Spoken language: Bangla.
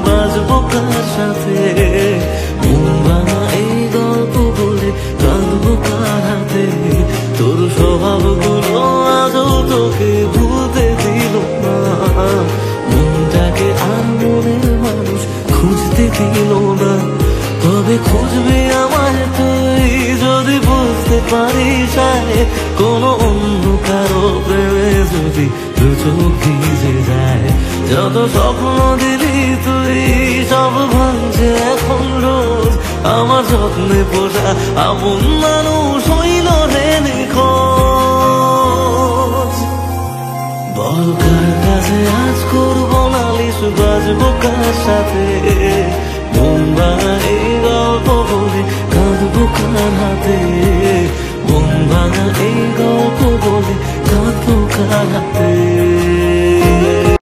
বাজবো কার সাথে? মন ভাঙা এই গল্প বলে কাঁদবো কার হাতে? তোর স্বভাবগুলো আজও তোকে ভুলতে দিল না, মনটাকে আর মনের মানুষ খুঁজতে দিল না। তবে খুঁজবি আমায় তুই যদি বুঝতে পারিস কোনো অন্য কারো প্রেমে যদি দু চোখ ভিজে যায়। যত স্বপ্ন দিলি তুই সব ভাঙছে এখন রোজ, আমার স্বপ্নে পোষা আপন মানুষ হইল রে নিখোঁজ। বল কার কাছে আজ করবো নালিশ, বাজবো কার সাথে? মন ভাঙা এই গল্প বলে কাঁদবো কার হাতে? মন ভাঙা এই গল্প বলে কাঁদবো কার হাতে?